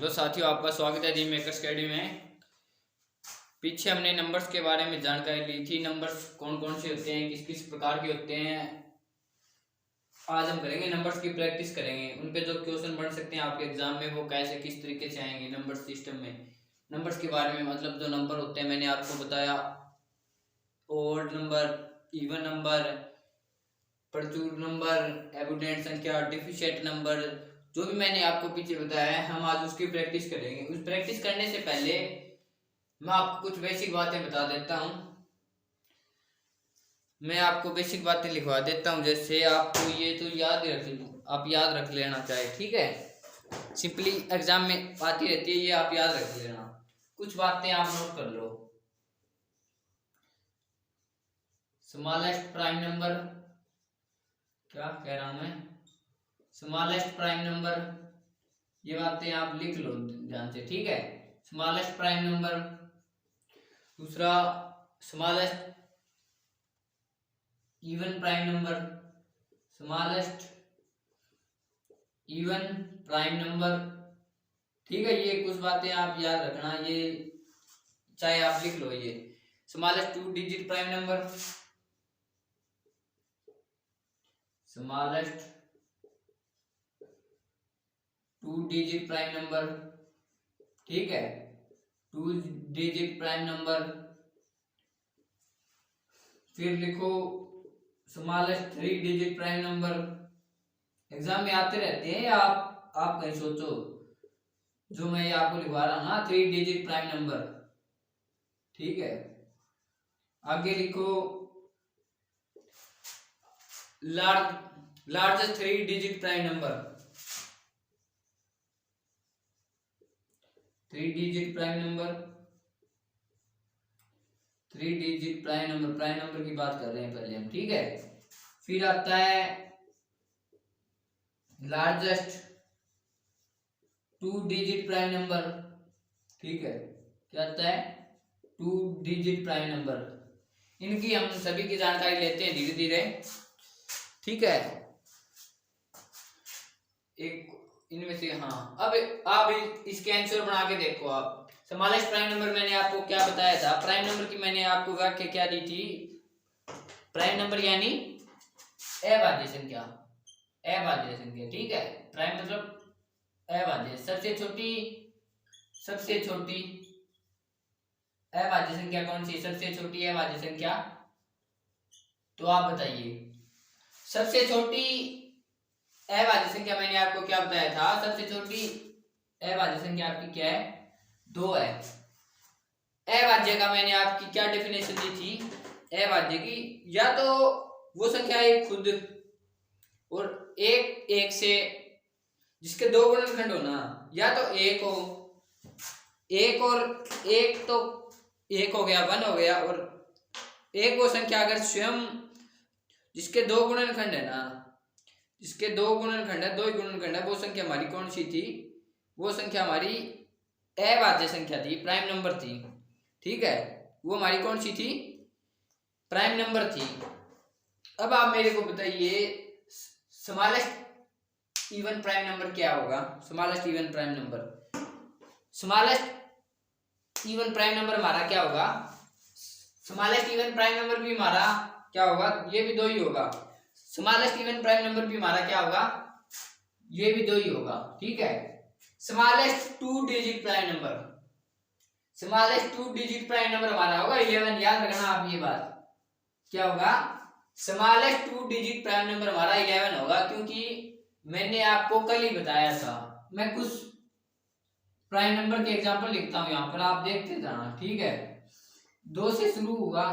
Hello साथियों, आपका स्वागत है जी मेकर्स अकेडमी में। पीछे हमने नंबर्स के बारे में जानकारी ली थी। नंबर्स कौन कौन से होते हैं, किस किस प्रकार के होते हैं। आज हम करेंगे नंबर्स की प्रैक्टिस करेंगे। उन पे जो क्वेश्चन बन सकते हैं आपके एग्जाम में वो कैसे किस तरीके से आएंगे नंबर सिस्टम में। नंबर्स के बारे में मतलब जो नंबर होते हैं मैंने आपको बताया, ओड नंबर, इवन नंबर, प्रचुर नंबर, एबुडेंट संख्या, डिफिशिएंट नंबर, जो भी मैंने आपको पीछे बताया है हम आज उसकी प्रैक्टिस करेंगे। उस प्रैक्टिस करने से पहले मैं आपको कुछ बेसिक बातें बता देता हूँ। मैं आपको बेसिक बातें लिखवा देता हूँ, जैसे आपको ये तो आप याद रख लेना चाहिए, ठीक है। सिंपली एग्जाम में आती रहती है, ये आप याद रख लेना। कुछ बातें आप नोट कर लो। स्मॉलेस्ट प्राइम नंबर, क्या कह रहा हूं मैं, स्मॉलेस्ट प्राइम नंबर, ये बातें आप लिख लो ध्यान से, ठीक है। Smallest prime number. दूसरा, smallest even prime number, smallest even prime number, ठीक है। ये कुछ बातें आप याद रखना, ये चाहे आप लिख लो। ये smallest 2 digit prime number, smallest 2 digit prime number, ठीक है। 2 डिजिट प्राइम नंबर। फिर लिखो smallest 3 digit prime number. Exam में आते रहते हैं, आप कहीं सोचो, जो मैं आपको लिखवा रहा हूं ना, 3 डिजिट प्राइम नंबर, ठीक है। आगे लिखो largest 3 digit prime number, 3 digit prime number, 3 digit prime number. Prime number की बात कर रहे हैं पहले हम, ठीक है। फिर आता है लार्जेस्ट 2 डिजिट प्राइम नंबर, ठीक है। क्या आता है? 2 डिजिट प्राइम नंबर। इनकी हम सभी की जानकारी लेते हैं धीरे धीरे, ठीक है। एक इनमें से, हाँ, अब आप इसके आंसर बना के देखो। आप स्मॉलेस्ट प्राइम नंबर मैंने आपको क्या बताया था? प्राइम नंबर की मैंने आपको व्याख्या क्या दी थी? प्राइम नंबर यानी अभाज्य संख्या, अभाज्य संख्या, ठीक है। प्राइम मतलब अभाज्य, सबसे छोटी अभाज्य संख्या कौन सी? सबसे छोटी अभाज्य संख्या, तो आप बताइए। सबसे छोटी अभाज्य संख्या मैंने आपको क्या बताया था? सबसे छोटी अभाज्य संख्या आपकी क्या है? 2 है। अभाज्य का मैंने आपकी क्या डेफिनेशन दी थी? अभाज्य की या तो वो संख्या एक खुद और एक से जिसके 2 गुणनखंड हो ना, या तो एक हो, एक और एक, तो एक हो गया, 1 हो गया, और एक वो संख्या अगर स्वयं जिसके 2 गुणनखंड है ना, जिसके 2 गुणनखंड है, 2 ही गुणनखंड है, वो संख्या हमारी कौन सी थी? वो संख्या हमारी अभाज्य संख्या थी, प्राइम नंबर थी, ठीक है। वो हमारी कौन सी थी? प्राइम नंबर थी। अब आप मेरे को बताइए स्मॉलेस्ट इवन प्राइम नंबर क्या होगा? Smallest even prime number, smallest even prime number हमारा क्या होगा? स्मॉलेस्ट इवन प्राइम नंबर भी हमारा क्या होगा? ये भी 2 ही होगा। स्मॉलेस्ट इवन प्राइम नंबर भी हमारा क्या होगा? ये भी 2 ही होगा, ठीक है। Smallest 2 digit prime number, smallest 2 digit prime number हमारा होगा 11। याद रखना आप ये बात, क्या होगा? स्मॉलेस्ट 2 डिजिट प्राइम नंबर हमारा 11 होगा, क्योंकि मैंने आपको कल ही बताया था। मैं कुछ प्राइम नंबर के एग्जांपल लिखता हूं यहाँ पर, आप देखते जाना, ठीक है। 2 से शुरू होगा,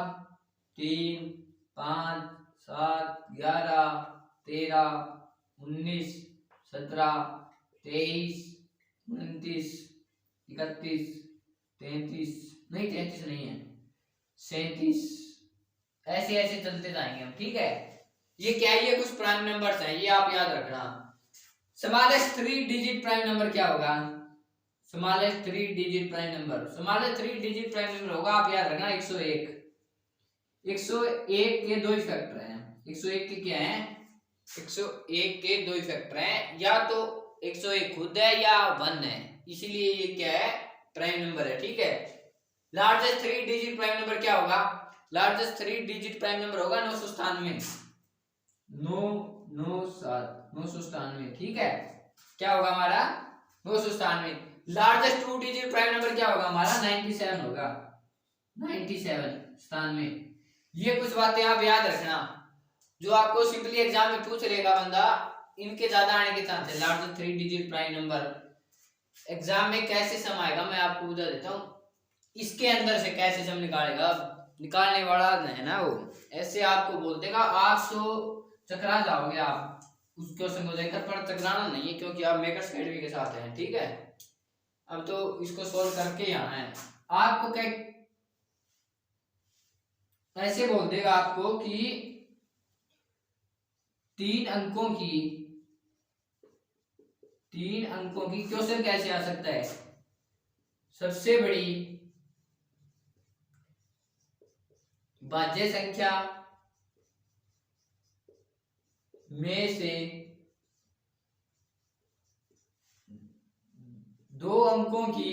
3, 5, 7, 11, 13, 19, 17, 23, 29, 31, 33, नहीं 33 नहीं है, 37, ऐसे ऐसे चलते जाएंगे हम, ठीक है। ये क्या है? ये कुछ प्राइम नंबर्स हैं, ये आप याद रखना। स्मॉलेस्ट 3 डिजिट प्राइम नंबर क्या होगा? Smallest 3 digit prime number, smallest 3 digit prime number होगा, आप याद रखना, 101। 101 के 2 ही फैक्टर हैं। 101 के क्या है? 101 के 2 ही फैक्टर हैं, या तो 101 खुद है या 1 है, इसीलिए ये क्या है, प्राइम नंबर है। ठीक है, लार्जेस्ट 3 डिजिट प्राइम नंबर क्या होगा, लार्जेस्ट 3 डिजिट प्राइम नंबर होगा 997, 997। ठीक है, क्या होगा हमारा 997। लार्जेस्ट 2 डिजिट प्राइम नंबर क्या होगा हमारा 97 होगा, 97। ये कुछ बातें आप याद रखना, जो आपको सिंपली एग्जाम में पूछ लेगा बंदा, इनके ज्यादा आने के चांस है। Largest 3 digit prime number exam में कैसे सम आएगा मैं आपको बता देता हूँ, इसके अंदर से कैसे सम निकालेगा, निकालने वाला है ना वो ऐसे आपको बोल देगा, आप तो चकरा जाओगे आप उस क्वेश्चन को देखकर, पर चकराना नहीं है क्योंकि आप मेकर्स अकेडमी के साथ हैं। ठीक है, अब तो इसको सोल्व करके ही आना है आपको। क्या ऐसे बोल देगा आपको कि 3 अंकों की क्वेश्चन कैसे आ सकता है, सबसे बड़ी भाज्य संख्या में से 2 अंकों की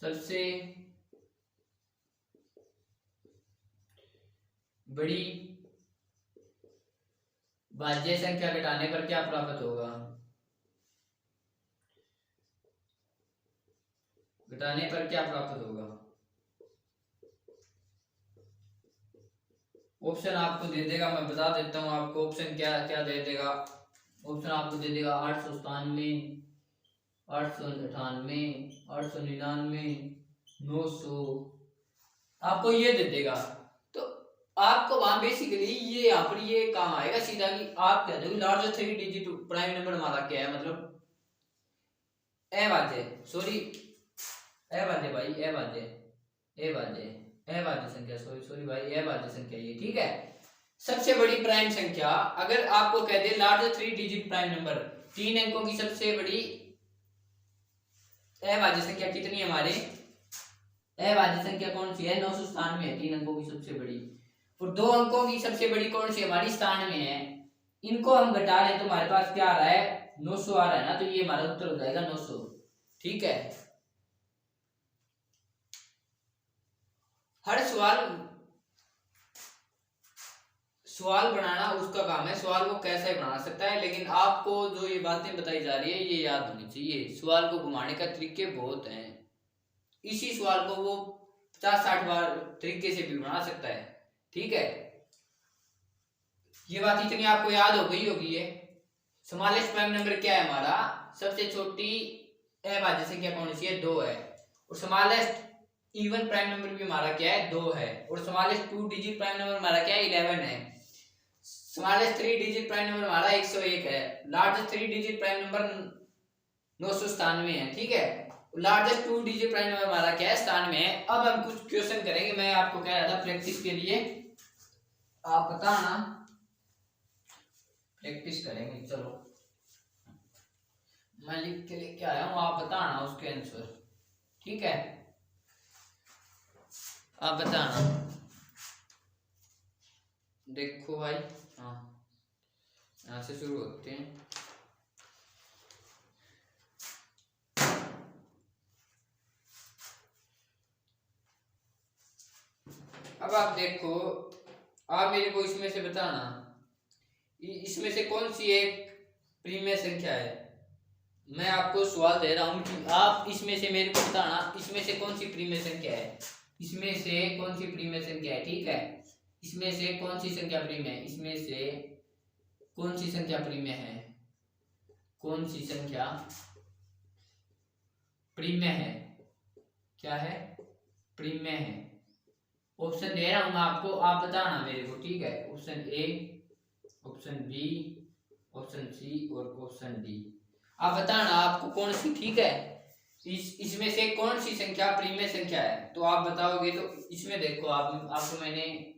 सबसे बड़ी भाज्य संख्या घटाने पर क्या प्राप्त होगा, घटाने पर क्या प्राप्त होगा। ऑप्शन आपको दे देगा, मैं बता देता हूं आपको ऑप्शन क्या क्या दे देगा। ऑप्शन आपको दे देगा 897, 898, 899, 900, आपको ये दे देगा। तो आपको वहां बेसिकली ये यहाँ पर ये काम आएगा सीधा कि आप कह दोगे लार्जेस्ट 3 डिजिट प्राइम नंबर हमारा क्या है, मतलब अभाज्य, सॉरी अभाज्य भाई, अभाज्य संख्या, सॉरी भाई, अभाज्य संख्या ये। ठीक है, सबसे बड़ी प्राइम संख्या, अगर आपको कह दे लार्जेस्ट 3 डिजिट प्राइम नंबर, 3 अंकों की सबसे बड़ी अभाज्य संख्या कितनी है हमारे, अभाज्य संख्या कौन सी है 997 है, 3 अंकों की सबसे बड़ी, और 2 अंकों की सबसे बड़ी कौन सी हमारी 97 है। इनको हम घटा लें तो हमारे पास क्या आ रहा है 900 आ रहा है ना, तो ये हमारा उत्तर हो जाएगा 900। ठीक है, हर सवाल बनाना उसका काम है, सवाल को कैसा ही बना सकता है, लेकिन आपको जो ये बातें बताई जा रही है ये याद होनी चाहिए। सवाल को घुमाने का तरीके बहुत हैं, इसी सवाल को वो 50-60 बार तरीके से भी बना सकता है। ठीक है, ये बात इतनी आपको याद हो गई होगी। ये स्मॉलेस्ट प्राइम नंबर क्या है हमारा, सबसे छोटी अभाज्य संख्या कौन सी है 2 है, और स्मॉलेस्ट इवन प्राइम नंबर भी हमारा क्या है 2 है, और स्मॉलेस्ट 2 डिजिट प्राइम नंबर हमारा क्या है 11 है, स्मॉलेस्ट 3 डिजिट प्राइम नंबर हमारा 101 है, लार्जेस्ट 3 डिजिट प्राइम नंबर 997 है। ठीक है, लार्जेस्ट 2 डिजिट प्राइम नंबर हमारा क्या है 97 है। अब हम कुछ क्वेश्चन करेंगे, मैं आपको कह रहा था प्रैक्टिस के लिए, आप बताना, प्रैक्टिस करेंगे। चलो मैं लिख के लेके आया हूँ, आप बताना उसके आंसर। ठीक है, आप बताना, देखो भाई, हाँ यहाँ से शुरू होते हैं। अब आप देखो, आप मेरे को इसमें से बताना, इसमें से कौन सी एक प्रीमियर संख्या है। मैं आपको सवाल दे रहा हूँ कि आप इसमें से मेरे को बताना, इसमें से कौन सी प्रीमियर संख्या है, इसमें से कौन सी प्रीमियर संख्या है। ठीक है, इसमें से कौन सी संख्या प्रीमियर है, इसमें से कौन सी संख्या प्रीमियर है, कौन सी संख्या प्रीमियर है, क्या है प्रीमियर है। ऑप्शन दे रहा हूं मैं आपको, आप बताना मेरे को। ठीक है, option A, option B, option C और ऑप्शन डी, आप बताना आपको कौन सी। ठीक है, इसमें से कौन सी संख्या प्रीमियर संख्या है, तो आप बताओगे। तो इसमें देखो आपको मैंने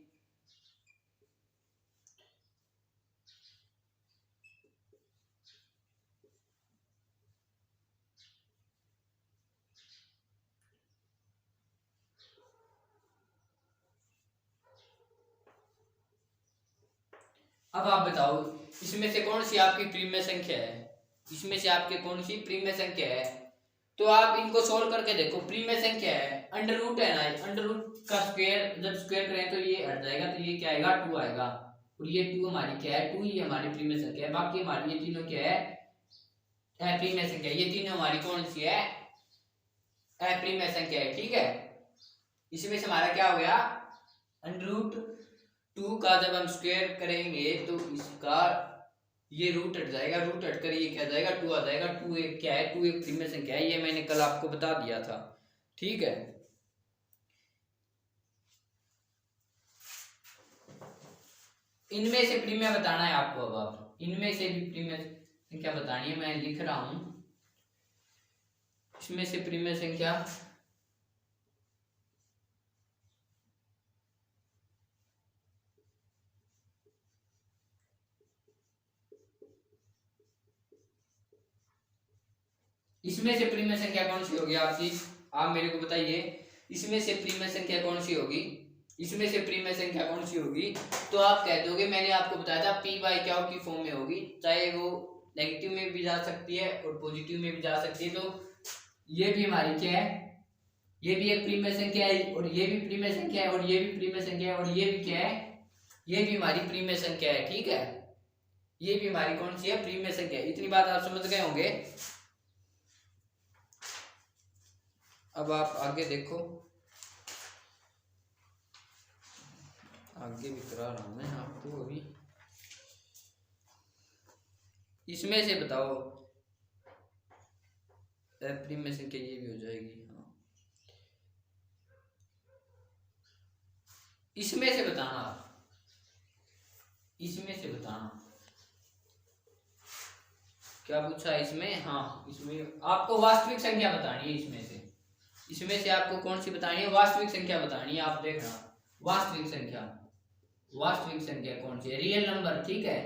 अब आप बताओ इसमें से कौन सी आपकी प्रीमियर संख्या है। इसमें से आपके कौन सी प्रीमिय संख्या है। तो आप इनको सोल्व करके देखो। प्रीमिय संख्या है, अंडर रूट है ना, अंडर रूट का स्क्वायर जब स्क्वायर करें तो ये हट जाएगा, तो ये क्या आएगा 2 आएगा। और ये 2 हमारी क्या है, 2 ही हमारी प्रीमिय संख्या है। बाकी हमारी ये तीनों क्या है, अप्रीमिय संख्या। ये तीनों हमारी कौन सी है, अप्रीमिय संख्या है। ठीक है, इसमें से हमारा क्या हो गया, अंडर रूट 2 का जब हम स्क्वायर करेंगे तो इसका ये रूट हट जाएगा, रूट हट कर ये क्या जाएगा 2 आ जाएगा। 2 एक क्या है, 2 एक प्रीमिय संख्या है, ये मैंने कल आपको बता दिया था। ठीक है, इनमें से प्रीमिय बताना है आपको। अब आप इनमें से भी प्रीमिय संख्या बतानी है, मैं लिख रहा हूं। इसमें से प्रीमिय संख्या इसमें से प्रीमिय संख्या कौन सी होगी आपकी, आप मेरे को बताइए। इसमें से प्रीमिय संख्या कौन सी होगी, इसमें से प्रीमिय संख्या कौन सी होगी। तो आप कह दोगे, मैंने आपको बताया था पी बाई क्यू की फॉर्म में होगी, चाहे वो नेगेटिव में भी जा सकती है और पॉजिटिव में भी जा सकती है। तो ये भी हमारी क्या है, ये भी एक प्रीमिय संख्या है, और ये भी प्रीमिय संख्या है, और ये भी प्रीमिय संख्या है, और ये भी क्या है, ये भी हमारी प्रीमिय संख्या है। ठीक है, ये भी हमारी कौन सी है, प्रीमिय संख्या। इतनी बात आप समझ गए होंगे। अब आप आगे देखो, आगे भी करा रहा हूं मैं आपको अभी। इसमें से बताओ प्रीमिय संख्या, ये भी हो जाएगी। हाँ, इसमें से बताना, इसमें से बताना क्या पूछा है इसमें। हाँ, इसमें आपको वास्तविक संख्या बतानी है। इसमें से आपको कौन सी बतानी है, वास्तविक संख्या बतानी है। आप देखना, वास्तविक संख्या, वास्तविक संख्या कौन सी है, रियल नंबर। ठीक है,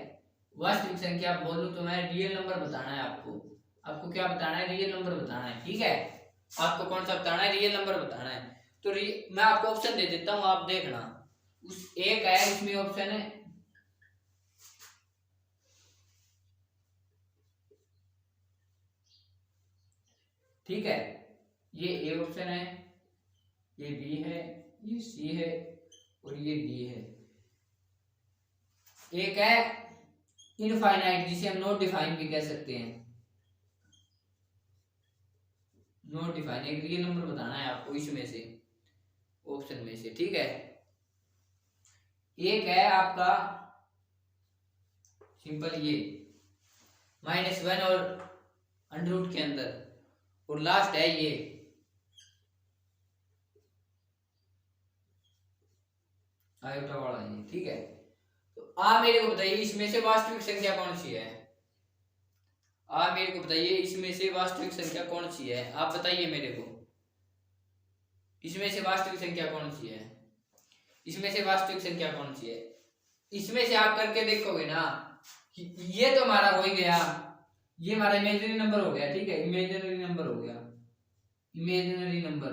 वास्तविक संख्या बोलूं तो मैं रियल नंबर बताना है आपको। आपको क्या बताना है, रियल नंबर बताना है। ठीक है, आपको कौन सा बताना है, रियल नंबर बताना है। तो मैं आपको ऑप्शन दे देता हूं, आप देखना। उस एक है, इसमें ऑप्शन है, ठीक है, ये ए ऑप्शन है, ये बी है, ये सी है, और ये डी है। एक है इनफाइनाइट, जिसे हम नॉट डिफाइन भी कह सकते हैं, नॉट डिफाइन। एक रियल नंबर बताना है आपको इसमें से, ऑप्शन में से। ठीक है, एक है आपका सिंपल ये -1 और अंडर रूट के अंदर, और लास्ट है ये आयोटा वाला ये। ठीक है, तो आप मेरे को बताइए इसमें से वास्तविक संख्या कौन सी है। आप मेरे को बताइए इसमें से वास्तविक संख्या कौन सी है, आप बताइए मेरे को। इसमें से वास्तविक संख्या कौन सी है, इसमें से वास्तविक संख्या कौन सी है। इसमें से आप करके देखोगे ना, ये तो हमारा हो ही गया, ये हमारा इमेजिनरी नंबर हो गया। ठीक है, इमेजिनरी नंबर हो गया, इमेजिनरी नंबर,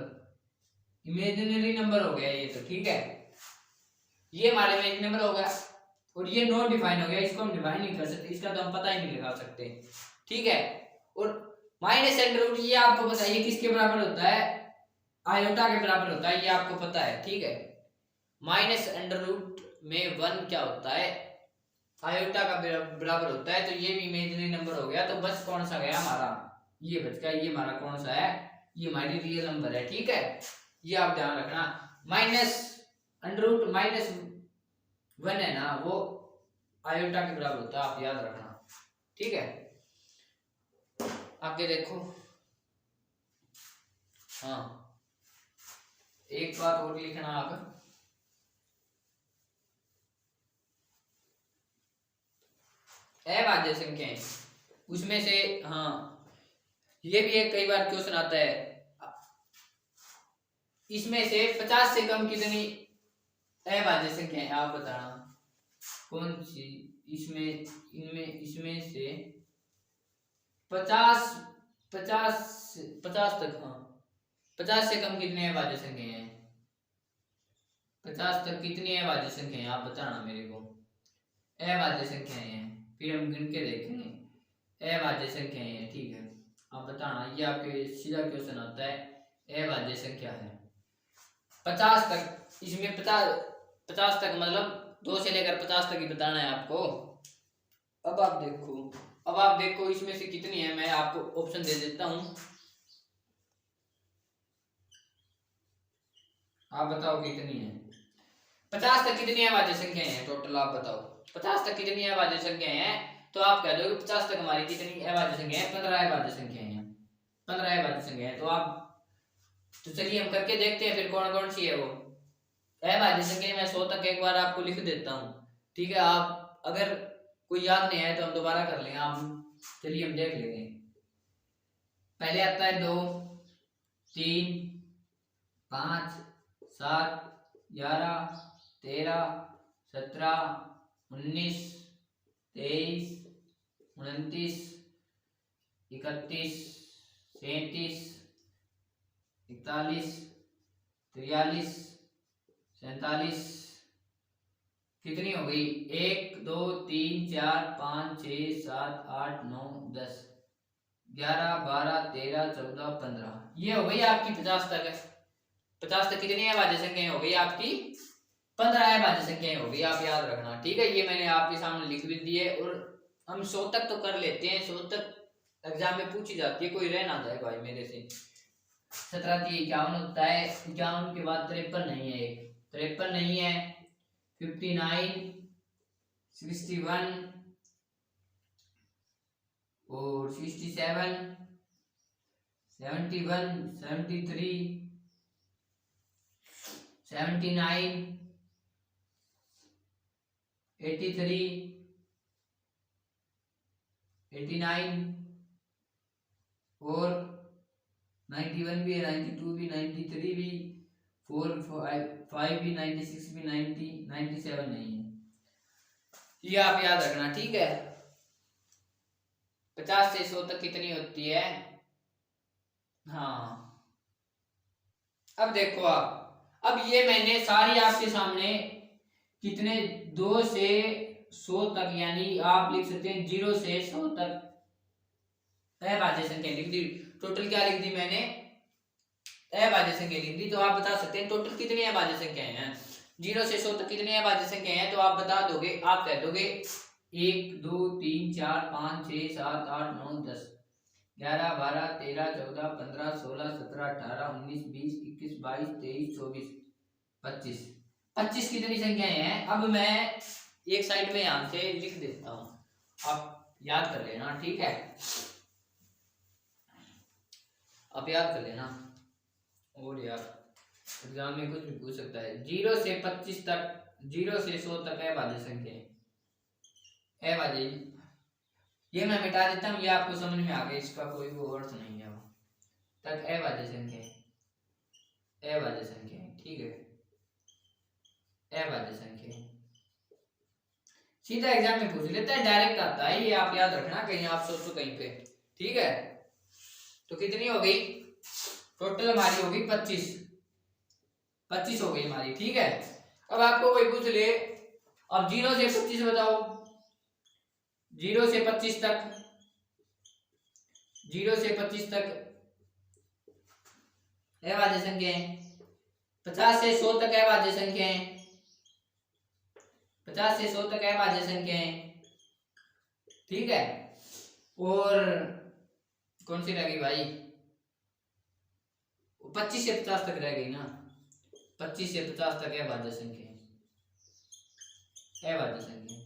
इमेजिनरी नंबर हो गया ये तो। ठीक है, ये हमारा इमेजिनरी नंबर हो गया, और ये नॉट डिफाइन हो गया, इसको हम डिफाइन नहीं कर सकते, इसका तो हम पता ही नहीं लगा सकते। ठीक है, और माइनस अंडर रूट, ये आपको बताइए किसके बराबर होता है, आयोटा के बराबर होता है, ये आपको पता है। ठीक है, माइनस अंडर रूट में 1 क्या होता है, आयोटा का बराबर होता है। तो ये भी इमेजिनरी नंबर हो गया। तो बस कौन सा गया हमारा, ये बच गया, ये हमारा कौन सा है, ये हमारी रियल नंबर है। ठीक है, ये आप ध्यान रखना। माइनस अंडर रूट -1 है ना, वो आयोटा के बराबर होता है, आप याद रखना। ठीक है, आगे देखो। हाँ, एक बात और लिखना आप, अभाज्य संख्याएं, उसमें से हाँ, ये भी एक कई बार क्वेश्चन आता है। इसमें से 50 से कम कितनी अभाज्य संख्याएं, आप बताना कौन सी। इसमें से 50 तक, हाँ, 50 से कम कितनी अभाज्य संख्याएं हैं, 50 तक कितनी अभाज्य संख्याएं, आप बताना मेरे को। अभाज्य संख्याएं हैं, फिर हम गिन के देखेंगे अभाज्य संख्याएं हैं। ठीक है, आप बताना, ये आपके सीधा क्वेश्चन आता है, अभाज्य संख्या है। 50 तक, इसमें 50 तक मतलब 2 से लेकर 50 तक ही बताना है आपको। अब आप देखो इसमें से कितनी है, मैं आपको ऑप्शन दे देता हूं, आप बताओ कितनी है। 50 तक कितनी अभाज्य संख्याएं हैं टोटल, आप बताओ 50 तक कितनी अभाज्य संख्याएं हैं। तो आप कह दोगे 50 तक हमारी कितनी अभाज्य संख्या है, 15 अभाज्य संख्याएं हैं, 15 अभाज्य संख्याएं हैं। तो आप, तो चलिए हम करके देखते हैं फिर कौन कौन सी है वो अभाज्य संख्या। मैं 100 तक एक बार आपको लिख देता हूँ, ठीक है। आप अगर कोई याद नहीं आया तो हम दोबारा कर लेंगे, आप चलिए हम देख लेंगे। पहले आता है 2, 3, 5, 7, 11, 13, 17, 19, 23, 29, 31, 37, 41, 43, 47, कितनी हो गई, 1, 2, 3, 4, 5, 6, 7, 8, 9, 10, 11, 12, 13, 14, 15, ये हो गई आपकी 50 तक। 50 तक कितनी अभाज्य संख्याएं हो गई आपकी, 15 अभाज्य संख्याएं हो गई, आप याद रखना। ठीक है, ये मैंने आपके सामने लिख भी दी है। और हम 100 तक तो कर लेते हैं, 100 तक एग्जाम में पूछी जाती है, कोई रह ना जाए भाई मेरे से। 17 की 51 होता है, 51 के बाद 53 नहीं है, एक 53 नहीं है, 59, 61 और 67, 71, 73, 79, 83, 89 और 91 भी है, 92 भी, 93 भी, 4, 5 भी, 96 भी, 90, 97 नहीं है। ये आप याद रखना, ठीक है। 50 से 100 तक कितनी होती है। हाँ, अब देखो आप, अब ये मैंने सारी आपके सामने कितने 2 से 100 तक, यानी आप लिख सकते हैं 0 से 100 तक अभाज्य संख्या लिख दी। टोटल क्या लिख दी मैंने, अभाज्य संख्या लिख दी। तो आप बता सकते हैं टोटल कितनी अभाज्य संख्याएं हैं, 0 से 100 तक कितनी अभाज्य संख्याएं हैं। तो आप बता दोगे, आप कह दोगे 1, 2, 3, 4, 5, 6, 7, 8, 9, 10, 11, 12, 13, 14, 15, 16, 17, 18, 19, 20, 21, 22, 23, 24, 25, 25 कितनी संख्याएं हैं। अब मैं एक साइड में यहां से लिख देता हूं, आप याद कर लेना, ठीक है, आप याद कर लेना। और यार एग्जाम में कुछ भी पूछ सकता है। 0 से 25 तक, 0 से 100 तक अभाज्य संख्या अभाज्य, ये मैं मिटा देता हूँ, ये आपको समझ में आ गया, इसका कोई वो अर्थ नहीं है। तक अभाज्य संख्या, अभाज्य संख्या, ठीक है, अभाज्य संख्या सीधा एग्जाम में पूछ लेता है, डायरेक्ट आता है, ये आप याद रखना, कहीं आप सोचो कहीं पे, ठीक है। तो कितनी हो गई टोटल हमारी होगी 25 हो गई हमारी, ठीक है। अब आपको कोई पूछ ले, अब 0 से 25 बताओ, 0 से 25 तक, 0 से 25 तक अभाज्य संख्या है। 50 से 100 तक अभाज्य संख्या है, 50 से 100 तक अभाज्य संख्या है, ठीक है। और कौन सी रह गई भाई, 25 से 50 तक रह गई ना, 25 से 50 तक अभाज्य संख्या, अभाज्य संख्या,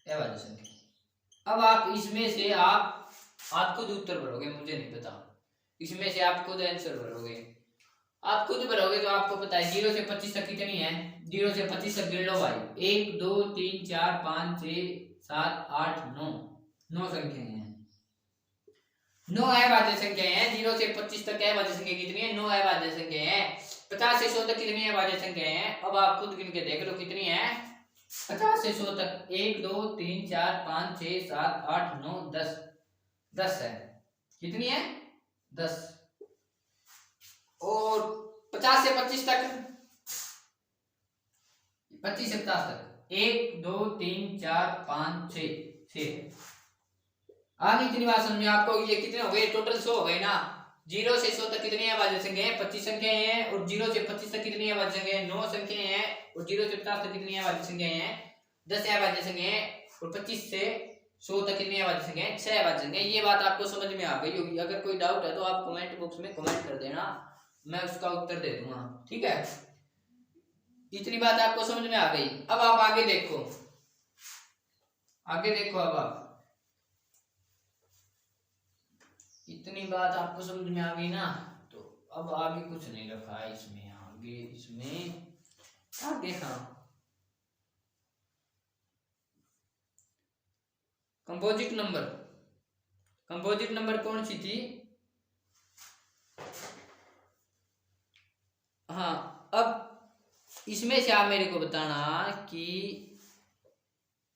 अभाज्य संख्या। अब आप इसमें से आप खुद उत्तर भरोगे, मुझे नहीं पता, इसमें से आप खुद आंसर भरोगे, आप खुद भरोगे तो आपको पता है 0 से 25 तक कितनी है। 0 से 25 तक गिन लो भाई, 1, 2, 3, 4, 5, 6, 7, 8, 9 संख्याएं हैं, 9 अभाज्य संख्याएं हैं। 0 से 25 तक अभाज्य संख्या कितनी है, 9 अभाज्य संख्याएं हैं। 50 से 100 तक कितनी अभाज्य संख्याएं हैं, अब आप खुद गिन के देख लो कितनी है। 50 से 100 तक 1, 2, 3, 4, 5, 6, 7, 8, 9, 10, 10 है, कितनी है 10। और 50 से 25 तक, 25 से 50 तक 1, 2, 3, 4, 5, 6, 6 आगे इतनी बात समझे आपको। ये कितने हो गए टोटल 100 हो गए ना। 0 से 100 तक कितनी अभाज्य संख्याएं हैं? 25 संख्याएं हैं। और 0 से 25 तक कितनी अभाज्य संख्याएं हैं? 9 संख्याएं हैं। और 0 से 50 तक कितनी अभाज्य संख्याएं हैं? 10 अभाज्य संख्याएं हैं। और 25 से 100 तक कितनी अभाज्य संख्याएं? 6 अभाज्य संख्याएं। ये बात आपको समझ में आ गई होगी। अगर कोई डाउट है तो आप कमेंट बॉक्स में कमेंट कर देना, मैं उसका उत्तर दे दूंगा। ठीक है, इतनी बात आपको समझ में आ गई। अब आप आगे देखो, आगे देखो। अब आप इतनी बात आपको समझ में आ गई ना, तो अब आगे कुछ नहीं रखा है इसमें। आगे इसमें आगे हाँ, कंपोजिट नंबर। कंपोजिट नंबर कौन सी थी? हाँ, अब इसमें से आप मेरे को बताना कि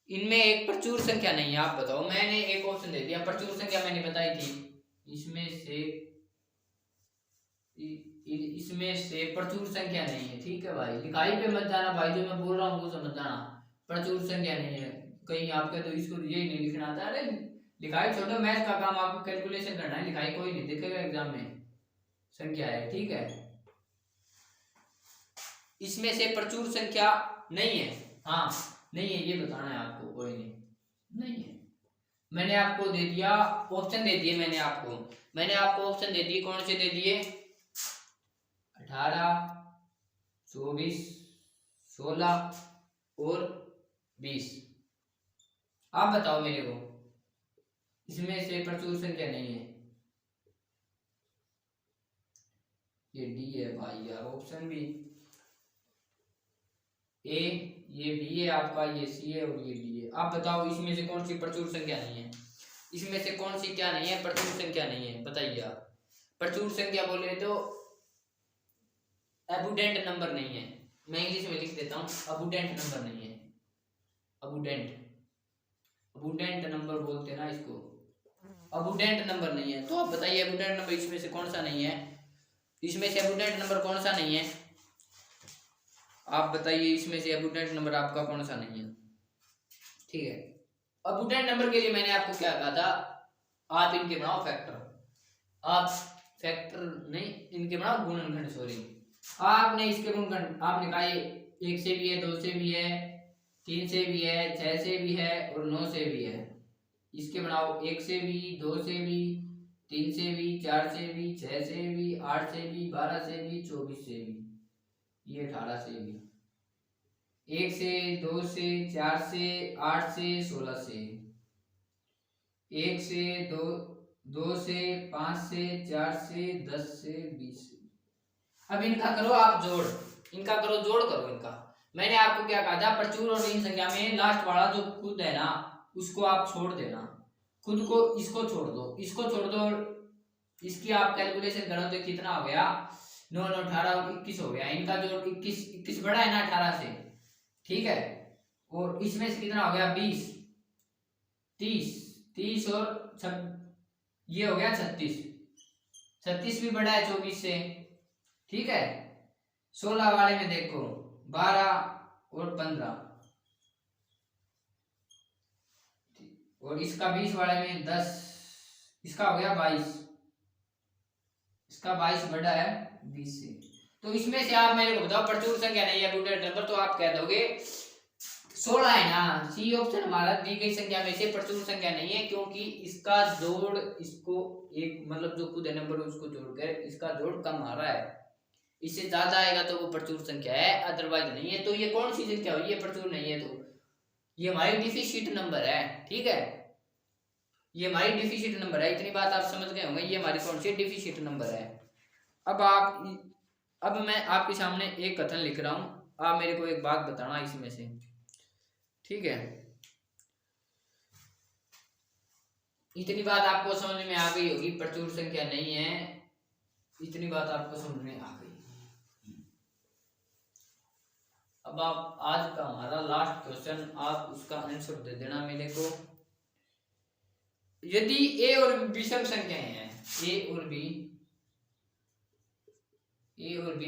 इनमें एक प्रचुर संख्या नहीं है। आप बताओ, मैंने एक ऑप्शन दे दिया, प्रचुर संख्या मैंने बताई थी। इसमें से प्रचुर संख्या नहीं है। ठीक है भाई, लिखाई पे मत जाना भाई, जो मैं बोल रहा हूँ वो समझ जाना। प्रचुर संख्या नहीं है कहीं आपके, तो इसको यही नहीं लिखना आता। अरे लिखाई छोड़ो, मैथ का काम आपको कैलकुलेशन करना है, लिखाई कोई नहीं देखेगा एग्जाम में, संख्या है। ठीक है, इसमें से प्रचुर संख्या नहीं है। हाँ नहीं है, ये बताना है आपको। कोई नहीं है। मैंने आपको दे दिया ऑप्शन, दे दिए मैंने आपको ऑप्शन दे दिए। कौन से दे दिए? 18, 24, 16 और 20। आप बताओ मेरे को, इसमें से प्रचुर संख्या नहीं है। ये डी है भाई यार, ऑप्शन भी ए, ये बी है आपका, ये सी है और ये डी है। आप बताओ इसमें से कौन सी प्रचुर संख्या नहीं है? इसमें से कौन सी क्या नहीं है? प्रचुर संख्या नहीं है, बताइए आप। प्रचुर संख्या बोले तो अबुडेंट नंबर नहीं है। मैं इंग्लिश में लिख देता हूँ, अबुडेंट नंबर नहीं है। अबुडेंट नंबर बोलते हैं ना इसको, अबुडेंट नंबर नहीं है। तो आप बताइए अबुडेंट नंबर इसमें से कौन सा नहीं है? इसमें से अबुडेंट नंबर कौन सा नहीं है? आप बताइए इसमें से अबुडेंट नंबर आपका कौन सा नहीं है? ठीक है, अबुडेंट नंबर के लिए मैंने आपको क्या कहा था? आप इनके बनाओ फैक्टर। आप फैक्टर नहीं, इनके बनाओ गुणनखंड। सॉरी, आपने इसके गुणनखंड आपने कहा ये 1 से भी है, 2 से भी है, 3 से भी है, 6 से भी है और 9 से भी है। इसके बनाओ 1 से भी, 2 से भी, 3 से भी, 4 से भी, 6 से भी, 8 से भी, 12 से भी, 24 से भी, ये 18 से भी, 1 से, 2 से, 4 से, 8 से, 16 से, 1 से, 2 से, 5 से, 4 से, 10 से, 20 से। अब इनका करो आप जोड़, इनका करो जोड़ करो इनका। मैंने आपको क्या कहा था? प्रचुर और ऋण संख्या में लास्ट वाला जो खुद है ना, उसको आप छोड़ देना। खुद को इसको छोड़ दो, इसको छोड़ दो। इसकी आप कैलकुलेशन करो तो कितना हो गया? 9, 9, 18 और 21 हो गया। इनका जो 21 बड़ा है ना 18 से, ठीक है। और इसमें से कितना हो गया? 20, 30 और ये हो गया 36। 36 भी बड़ा है 24 से, ठीक है। 16 वाले में देखो 12 और 15, और इसका 20 वाले में 10, इसका हो गया 22, इसका 22 बड़ा है 20 से। तो इसमें से आप मेरे को बताओ प्रचुर संख्या नहीं है अबुडेंट नंबर, तो आप कह दोगे 16 है ना। सी ऑप्शन हमारा दी गई संख्या में से प्रचुर संख्या नहीं है, क्योंकि इसका जोड़, इसको एक मतलब जो खुद है नंबर उसको जोड़कर इसका जोड़ कम आ रहा है। इससे ज्यादा आएगा तो वो प्रचुर संख्या है, अदरवाइज नहीं है। तो ये कौन सी संख्या हुई? ये प्रचुर नहीं है, तो ये हमारी डिफिशिट नंबर है। ठीक है, ये हमारी डिफिशिट नंबर है। इतनी बात आप समझ गए होंगे, ये हमारी कौन सी डिफिशिट नंबर है। अब मैं आपके सामने एक कथन लिख रहा हूं, आप मेरे को एक बात बताना इसमें से, ठीक है। इतनी बात आपको समझ में आ गई होगी, प्रचुर संख्या नहीं है, इतनी बात आपको समझ में आ गई। अब आप आज का हमारा लास्ट क्वेश्चन, आप उसका आंसर दे देना मेरे को। यदि ए और बी विषम संख्याएं हैं, ए और बी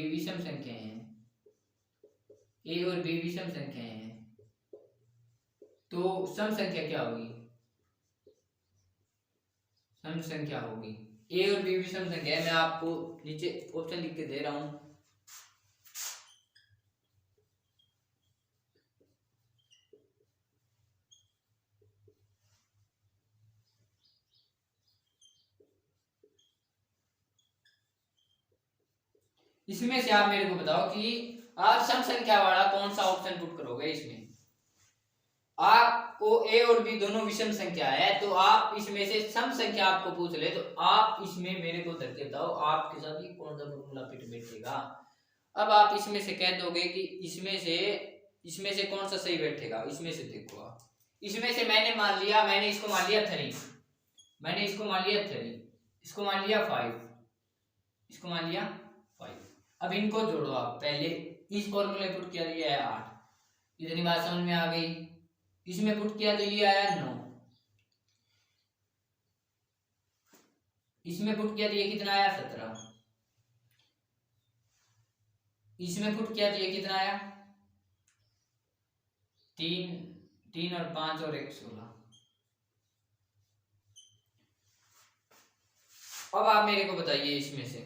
विषम संख्याएं हैं, ए और बी विषम संख्याएं हैं, तो सम संख्या क्या होगी? सम संख्या होगी। ए और बी विषम संख्या है। मैं आपको नीचे ऑप्शन लिख के दे रहा हूं। इसमें से आप मेरे को बताओ कि आप सम संख्या वाला कौन सा ऑप्शन पुट करोगे। इसमें आपको ए और बी दोनों विषम संख्या है, तो आप इसमें से सम संख्या आपको पूछ ले, तो आप इसमें मेरे को धर के बताओ आपके साथ ये कौन सा फॉर्मूला फिट बैठेगा। अब आप इसमें से कह दोगे कि इसमें से कौन सा सही बैठेगा। इसमें से देखो आप, इसमें से मैंने इसको मान लिया 3, मैंने इसको मान लिया 3, इसको मान लिया 5, इसको मान लिया 5। अब इनको जोड़ो आप। पहले इस फॉर्मूले पुट किया, ये है 8, इतनी बात समझ में आ गई। इसमें पुट किया तो ये आया 9, इसमें पुट किया तो ये कितना आया 17, इसमें पुट किया तो ये कितना आया 3 और 5 और 1 16। अब आप मेरे को बताइए इसमें से